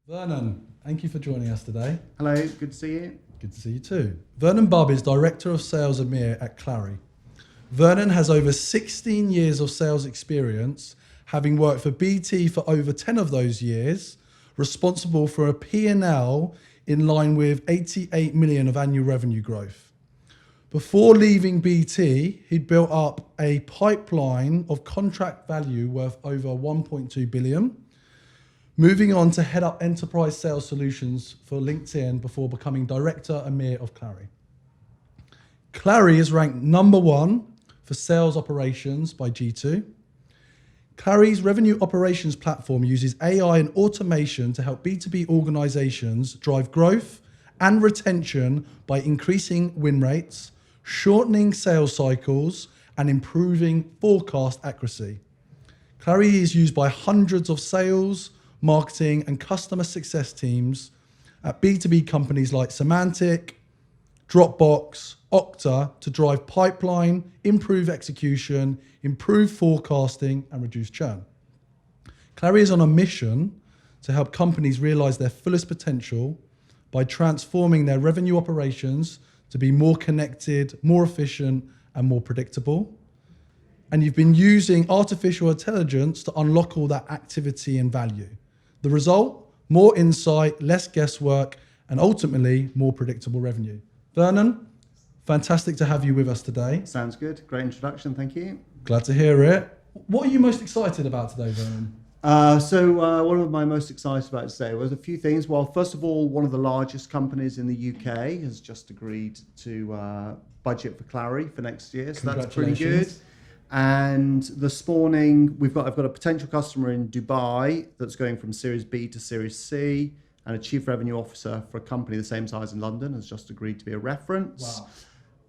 Vernon, thank you for joining us today. Hello, good to see you. Good to see you too. Vernon Bubb is Director of Sales EMEA at Clari. Vernon has over 16 years of sales experience, having worked for BT for over 10 of those years, responsible for a P&L in line with 88 million of annual revenue growth. Before leaving BT, he'd built up a pipeline of contract value worth over 1.2 billion, moving on to head up enterprise sales solutions for LinkedIn before becoming Director EMEA of Clari. Clari is ranked number one for sales operations by G2. Clari's revenue operations platform uses AI and automation to help B2B organizations drive growth and retention by increasing win rates, shortening sales cycles, and improving forecast accuracy. Clari is used by hundreds of sales, marketing, and customer success teams at B2B companies like Symantec, Dropbox, Okta to drive pipeline, improve execution, improve forecasting, and reduce churn. Clari is on a mission to help companies realize their fullest potential by transforming their revenue operations to be more connected, more efficient, and more predictable. And you've been using artificial intelligence to unlock all that activity and value. The result, more insight, less guesswork, and ultimately more predictable revenue. Vernon, fantastic to have you with us today. Sounds good. Great introduction. Thank you. Glad to hear it. What are you most excited about today, Vernon? What am I most excited about today? Was a few things. Well, first of all, one of the largest companies in the UK has just agreed to budget for Clari for next year, so that's pretty good. And this morning, I've got a potential customer in Dubai that's going from Series B to Series C, and a chief revenue officer for a company the same size in London has just agreed to be a reference. Wow.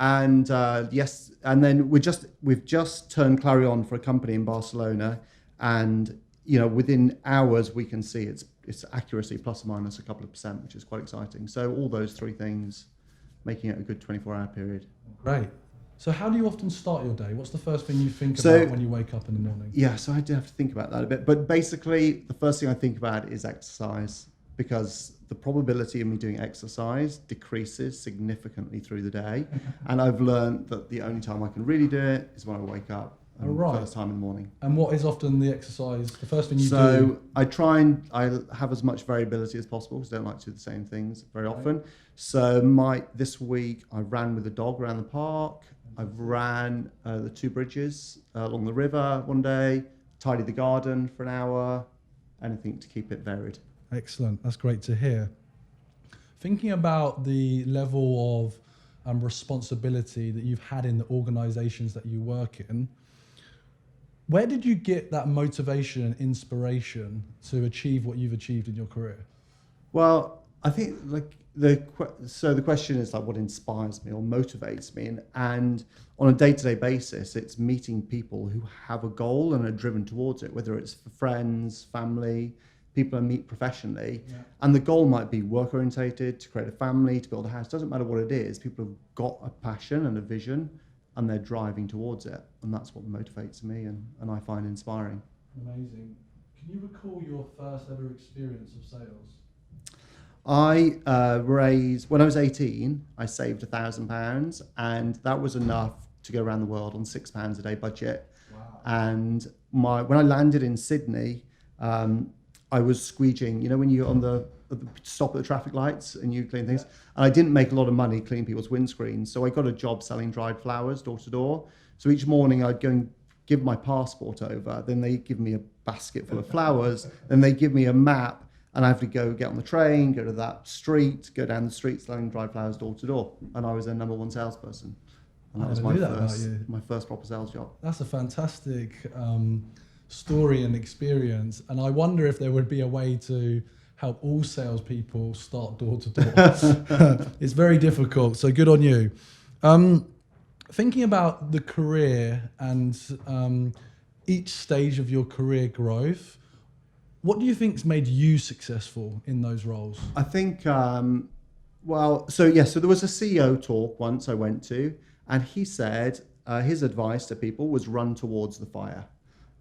And yes, and then we've just turned Clari on for a company in Barcelona, and within hours we can see its accuracy plus or minus a couple of percent, which is quite exciting. So all those three things making it a good 24-hour period. Great. So how do you often start your day? What's the first thing you think about when you wake up in the morning? Yeah, so I do have to think about that a bit. But basically, the first thing I think about is exercise, because the probability of me doing exercise decreases significantly through the day. And I've learned that the only time I can really do it is when I wake up. First time in the morning. And what is often the exercise, the first thing you do? So I have as much variability as possible because I don't like to do the same things very often. So this week I ran with the dog around the park. I've ran the two bridges along the river one day, tidied the garden for an hour, anything to keep it varied. Excellent. That's great to hear. Thinking about the level of responsibility that you've had in the organizations that you work in, where did you get that motivation and inspiration to achieve what you've achieved in your career? Well, I think the question is what inspires me or motivates me, and on a day-to-day basis, it's meeting people who have a goal and are driven towards it, whether it's for friends, family, people I meet professionally. Yeah. And the goal might be work-orientated, to create a family, to build a house. Doesn't matter what it is. People have got a passion and a vision, and they're driving towards it, and that's what motivates me and I find inspiring. Amazing. Can you recall your first ever experience of sales? When I was 18, I saved £1,000, and that was enough to go around the world on £6 a day budget. Wow. And when I landed in Sydney, I was squeegeeing, when you're on the stop at the traffic lights and you clean things. And I didn't make a lot of money cleaning people's windscreens, so I got a job selling dried flowers door to door. So each morning I'd go and give my passport over, then they give me a basket full of flowers, then they give me a map, and I have to go get on the train, go to that street, go down the street selling dried flowers door to door. And I was their number one salesperson. And that was my first proper sales job. That's a fantastic story and experience. And I wonder if there would be a way to help all salespeople start door to door. It's very difficult, so good on you. Thinking about the career and each stage of your career growth, what do you think's made you successful in those roles? I think, so there was a CEO talk once I went to, and he said his advice to people was run towards the fire.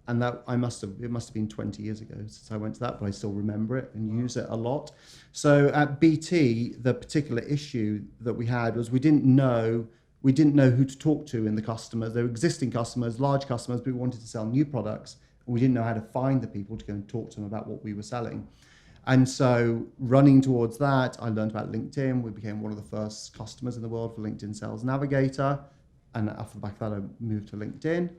And that it must have been 20 years ago since I went to that, but I still remember it and use it a lot. So at BT, the particular issue that we had was we didn't know who to talk to in the customers. There were existing customers, large customers, but we wanted to sell new products, and we didn't know how to find the people to go and talk to them about what we were selling. And so running towards that, I learned about LinkedIn. We became one of the first customers in the world for LinkedIn Sales Navigator. And off the back of that, I moved to LinkedIn.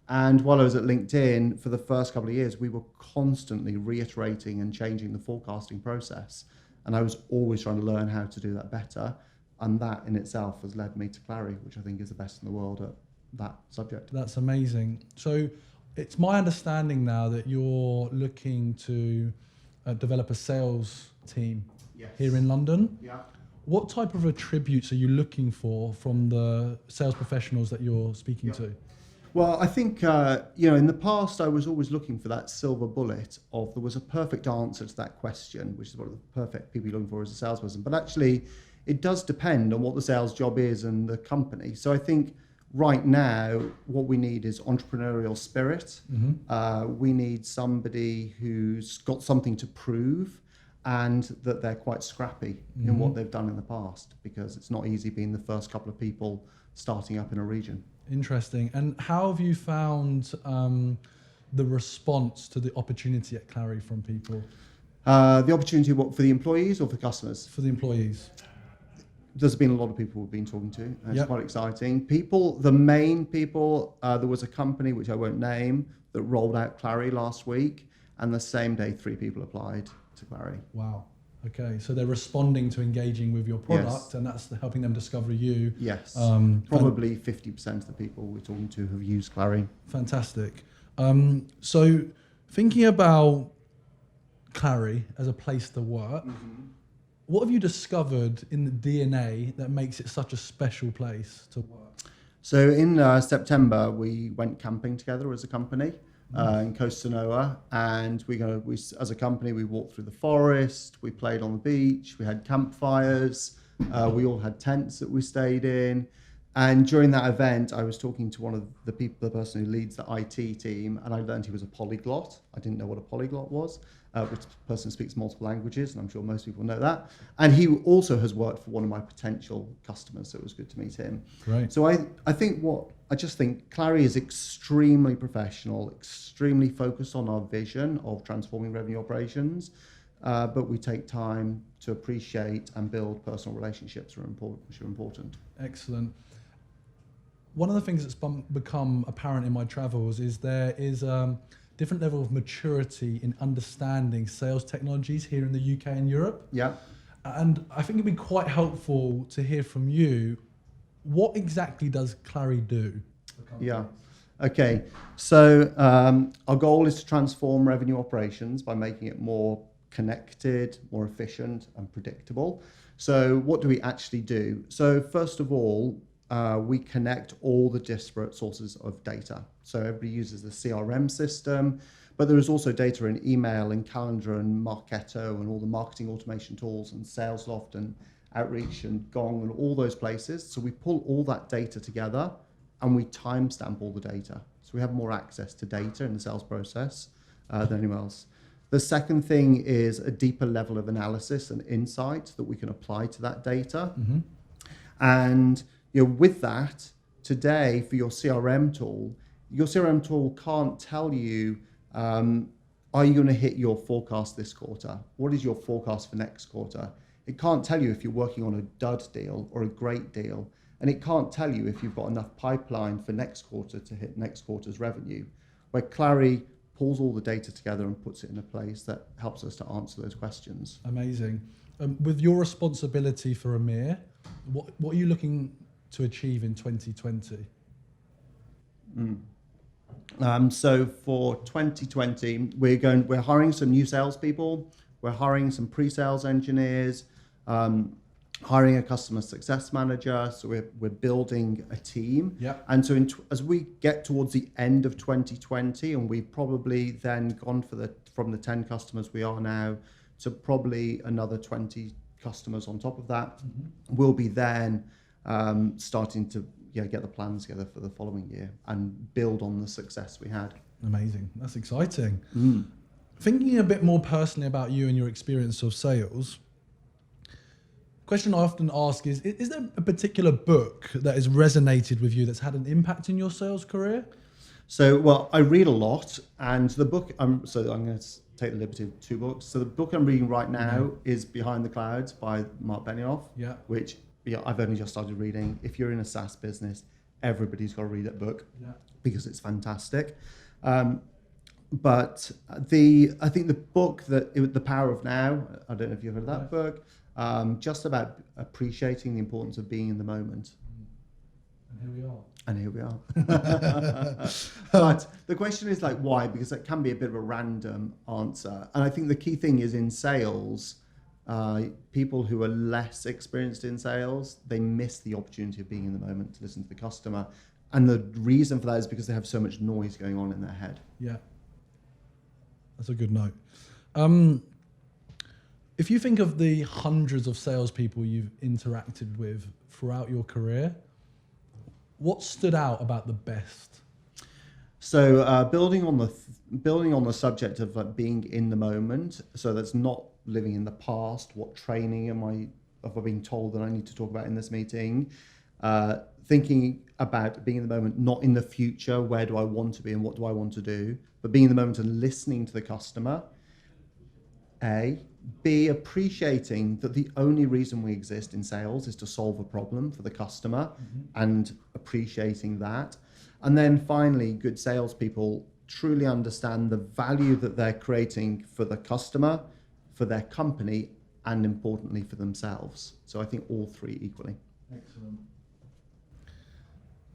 And while I was at LinkedIn, for the first couple of years, we were constantly reiterating and changing the forecasting process. And I was always trying to learn how to do that better. And that in itself has led me to Clari, which I think is the best in the world at that subject. That's amazing. So it's my understanding now that you're looking to develop a sales team here in London. Yeah. What type of attributes are you looking for from the sales professionals that you're speaking to? Well, I think, in the past, I was always looking for that silver bullet of there was a perfect answer to that question, which is what the perfect people you're looking for as a salesperson. But actually, it does depend on what the sales job is and the company. So I think right now, what we need is entrepreneurial spirit. We need somebody who's got something to prove and that they're quite scrappy in what they've done in the past, because it's not easy being the first couple of people starting up in a region. Interesting. And how have you found the response to the opportunity at Clari from people? The opportunity for the employees or for customers? For the employees. There's been a lot of people we've been talking to. It's quite exciting. The main people, there was a company, which I won't name, that rolled out Clari last week, and the same day 3 people applied to Clari. Wow. Okay, so they're responding to engaging with your product, and that's helping them discover you. Yes, probably 50% of the people we're talking to have used Clari. Fantastic. So thinking about Clari as a place to work, what have you discovered in the DNA that makes it such a special place to work? So in September, we went camping together as a company. In Coast Sanoa, and we as a company we walked through the forest, we played on the beach, we had campfires, we all had tents that we stayed in, and during that event I was talking to one of the person who leads the IT team, and I learned he was a polyglot. I didn't know what a polyglot was, which person speaks multiple languages, and I'm sure most people know that, and he also has worked for one of my potential customers, so it was good to meet him. Right. So I just think Clari is extremely professional, extremely focused on our vision of transforming revenue operations, but we take time to appreciate and build personal relationships, which are important. Excellent. One of the things that's become apparent in my travels is there is a different level of maturity in understanding sales technologies here in the UK and Europe. Yeah. And I think it'd be quite helpful to hear from you. What exactly does Clari do? Yeah. Okay. So our goal is to transform revenue operations by making it more connected, more efficient, and predictable. So what do we actually do? So first of all, we connect all the disparate sources of data. So everybody uses the CRM system, but there is also data in email and calendar and Marketo and all the marketing automation tools and Salesloft and Outreach and Gong and all those places. So we pull all that data together and we timestamp all the data. So we have more access to data in the sales process than anyone else. The second thing is a deeper level of analysis and insight that we can apply to that data. And with that, today for your CRM tool can't tell you, are you going to hit your forecast this quarter? What is your forecast for next quarter? It can't tell you if you're working on a dud deal or a great deal. And it can't tell you if you've got enough pipeline for next quarter to hit next quarter's revenue. Where Clari pulls all the data together and puts it in a place that helps us to answer those questions. Amazing. With your responsibility for EMEA, what are you looking to achieve in 2020? So for 2020, we're hiring some new salespeople. We're hiring some pre-sales engineers, hiring a customer success manager. So we're building a team. Yep. And so as we get towards the end of 2020, and we've probably then gone from the 10 customers we are now to probably another 20 customers on top of that, we'll be then starting to get the plans together for the following year and build on the success we had. Amazing. That's exciting. Thinking a bit more personally about you and your experience of sales, question I often ask is there a particular book that has resonated with you that's had an impact in your sales career? So, well, I read a lot, and the book, I'm going to take the liberty of two books. So the book I'm reading right now is Behind the Clouds by Mark Benioff, which I've only just started reading. If you're in a SaaS business, everybody's got to read that book because it's fantastic. But I think the book The Power of Now, I don't know if you've heard of that book, just about appreciating the importance of being in the moment. And here we are. But the question is like, why? Because it can be a bit of a random answer. And I think the key thing is in sales, people who are less experienced in sales, they miss the opportunity of being in the moment to listen to the customer. And the reason for that is because they have so much noise going on in their head. Yeah. That's a good note. If you think of the hundreds of salespeople you've interacted with throughout your career, what stood out about the best? So building on the subject of like being in the moment, so that's not living in the past. What training have I been told that I need to talk about in this meeting? Thinking about being in the moment, not in the future. Where do I want to be and what do I want to do? But being in the moment and listening to the customer. A. B, appreciating that the only reason we exist in sales is to solve a problem for the customer, and appreciating that. And then finally, good salespeople truly understand the value that they're creating for the customer, for their company, and importantly for themselves. So I think all three equally. Excellent.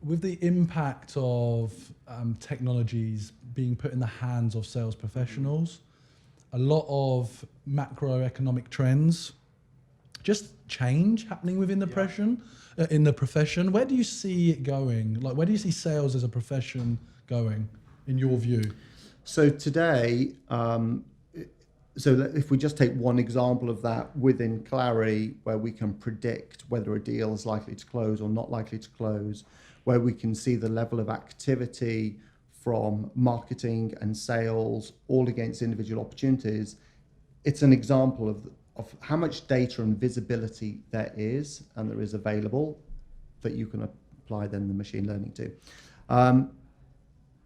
With the impact of technologies being put in the hands of sales professionals, a lot of macroeconomic trends, just change happening within the in the profession. Where do you see it going? Like, where do you see sales as a profession going, in your view? So today, if we just take one example of that within Clari, where we can predict whether a deal is likely to close or not likely to close, where we can see the level of activity from marketing and sales all against individual opportunities, it's an example of how much data and visibility there is available that you can apply then the machine learning to.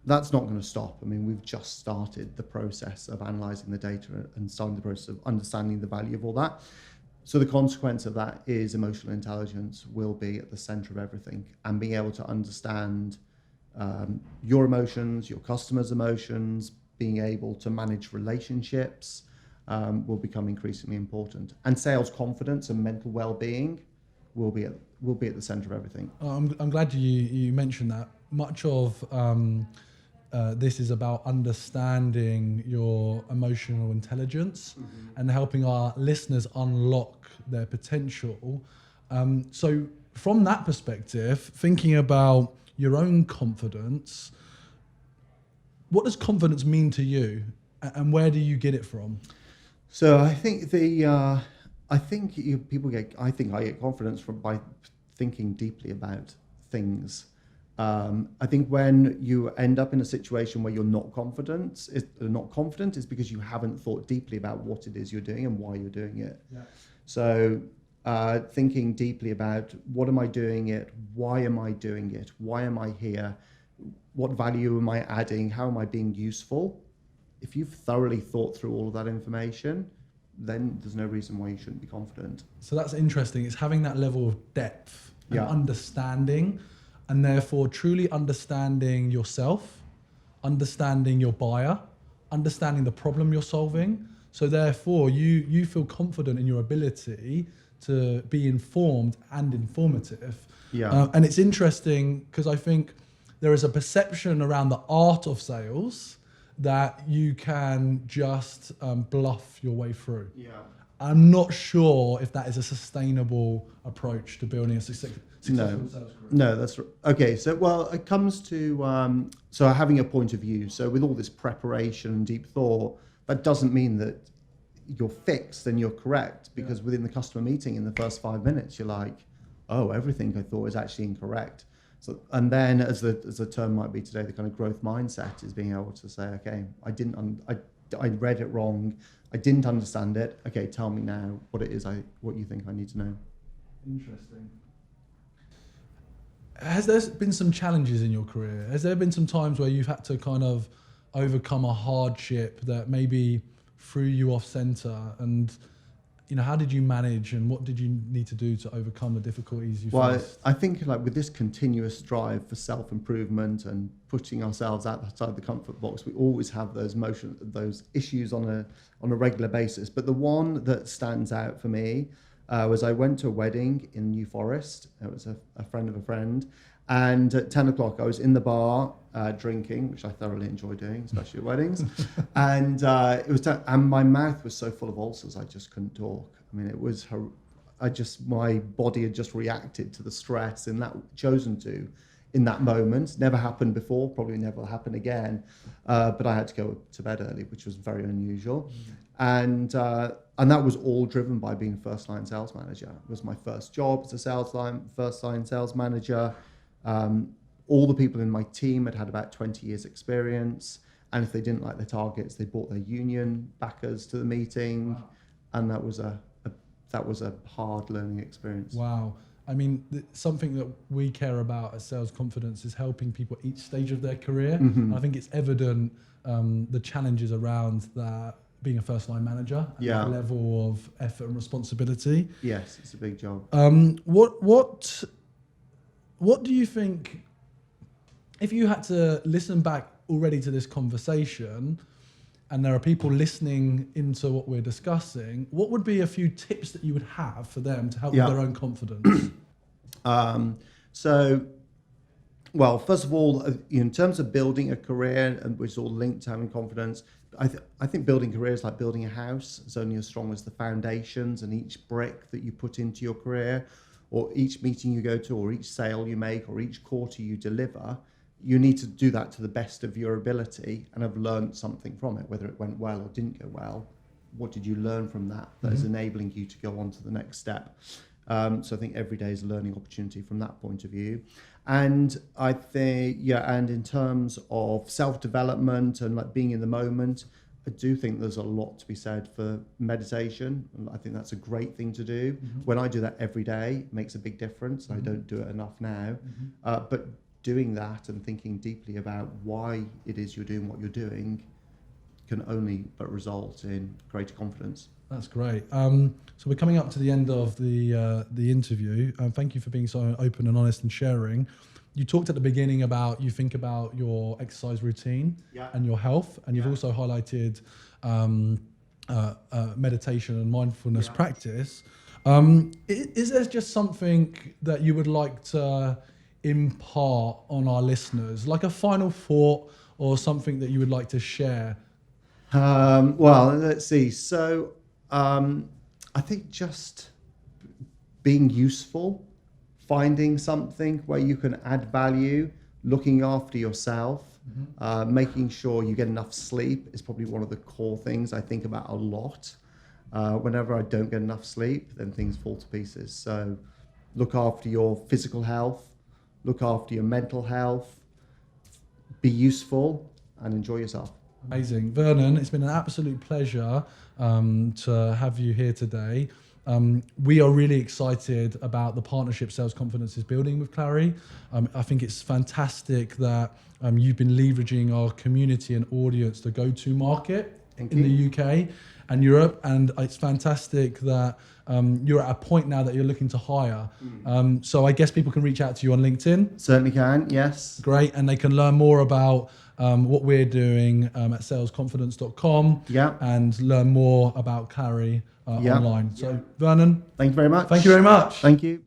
That's not going to stop. I mean, we've just started the process of analysing the data and starting the process of understanding the value of all that. So the consequence of that is emotional intelligence will be at the centre of everything, and being able to understand your emotions, your customers' emotions, being able to manage relationships will become increasingly important. And sales confidence and mental well-being will be at the centre of everything. I'm glad you mentioned that. Much of this is about understanding your emotional intelligence and helping our listeners unlock their potential. So from that perspective, thinking about your own confidence, what does confidence mean to you, and where do you get it from? So I think I get confidence by thinking deeply about things. I think when you end up in a situation where you're not confident is because you haven't thought deeply about what it is you're doing and why you're doing it. Yeah. So thinking deeply about what am I doing it, why am I doing it, why am I here, what value am I adding, how am I being useful? If you've thoroughly thought through all of that information, then there's no reason why you shouldn't be confident. So that's interesting. It's having that level of depth and understanding, and therefore truly understanding yourself, understanding your buyer, understanding the problem you're solving. So therefore you feel confident in your ability to be informed and informative. Yeah. And it's interesting because I think there is a perception around the art of sales that you can just bluff your way through. Yeah. I'm not sure if that is a sustainable approach to building a successful sales career. No, that's right. Okay. So, well, it comes to so having a point of view. So with all this preparation and deep thought, that doesn't mean that you're fixed and you're correct, because within the customer meeting in the first 5 minutes, you're like, oh, everything I thought is actually incorrect. So, and then, as the term might be today, the kind of growth mindset is being able to say, okay, I read it wrong, I didn't understand it. Okay, tell me now what it is what you think I need to know. Interesting. Has there been some challenges in your career? Has there been some times where you've had to kind of overcome a hardship that maybe threw you off center? And how did you manage, and what did you need to do to overcome the difficulties you faced? I think like with this continuous drive for self-improvement and putting ourselves outside the comfort box, we always have those issues on a regular basis. But the one that stands out for me was I went to a wedding in New Forest. It was a friend of a friend. And at 10 o'clock, I was in the bar drinking, which I thoroughly enjoy doing, especially at weddings. And and my mouth was so full of ulcers, I just couldn't talk. I mean, it was my body had just reacted to the stress in that moment. Never happened before, probably never will happen again. But I had to go to bed early, which was very unusual. And that was all driven by being a first-line sales manager. It was my first job as a first-line sales manager. All the people in my team had about 20 years experience, and if they didn't like their targets, they brought their union backers to the meeting. Wow. And that was a hard learning experience. Wow. I mean, something that we care about at Sales Confidence is helping people at each stage of their career. Mm-hmm. I think it's evident the challenges around that, being a first line manager, and that level of effort and responsibility. Yes, it's a big job. What do you think, if you had to listen back already to this conversation, and there are people listening into what we're discussing, what would be a few tips that you would have for them to help with their own confidence? Well, first of all, in terms of building a career, and which is all linked to having confidence, I think building career is like building a house. It's only as strong as the foundations, and each brick that you put into your career, or each meeting you go to, or each sale you make, or each quarter you deliver, you need to do that to the best of your ability and have learned something from it, whether it went well or didn't go well. What did you learn from that is enabling you to go on to the next step? So I think every day is a learning opportunity from that point of view. And I think, and in terms of self-development and like being in the moment, I do think there's a lot to be said for meditation. And I think that's a great thing to do. Mm-hmm. When I do that every day, it makes a big difference. Mm-hmm. I don't do it enough now. Mm-hmm. But doing that and thinking deeply about why it is you're doing what you're doing can only but result in greater confidence. That's great. So we're coming up to the end of the interview. Thank you for being so open and honest and sharing. You talked at the beginning about you think about your exercise routine and your health, and you've also highlighted meditation and mindfulness practice. Is there just something that you would like to impart on our listeners, like a final thought or something that you would like to share? Well, let's see. So I think just being useful, finding something where you can add value, looking after yourself, making sure you get enough sleep is probably one of the core things I think about a lot. Whenever I don't get enough sleep, then things fall to pieces. So look after your physical health, look after your mental health, be useful, and enjoy yourself. Amazing. Vernon, it's been an absolute pleasure to have you here today. We are really excited about the partnership Sales Confidence is building with Clari. I think it's fantastic that you've been leveraging our community and audience to go to market in the UK and Europe. And it's fantastic that you're at a point now that you're looking to hire. So I guess people can reach out to you on LinkedIn. Certainly can, yes. Great. And they can learn more about what we're doing at salesconfidence.com and learn more about Clari online. So Vernon, thank you very much. Thank you very much. Thank you.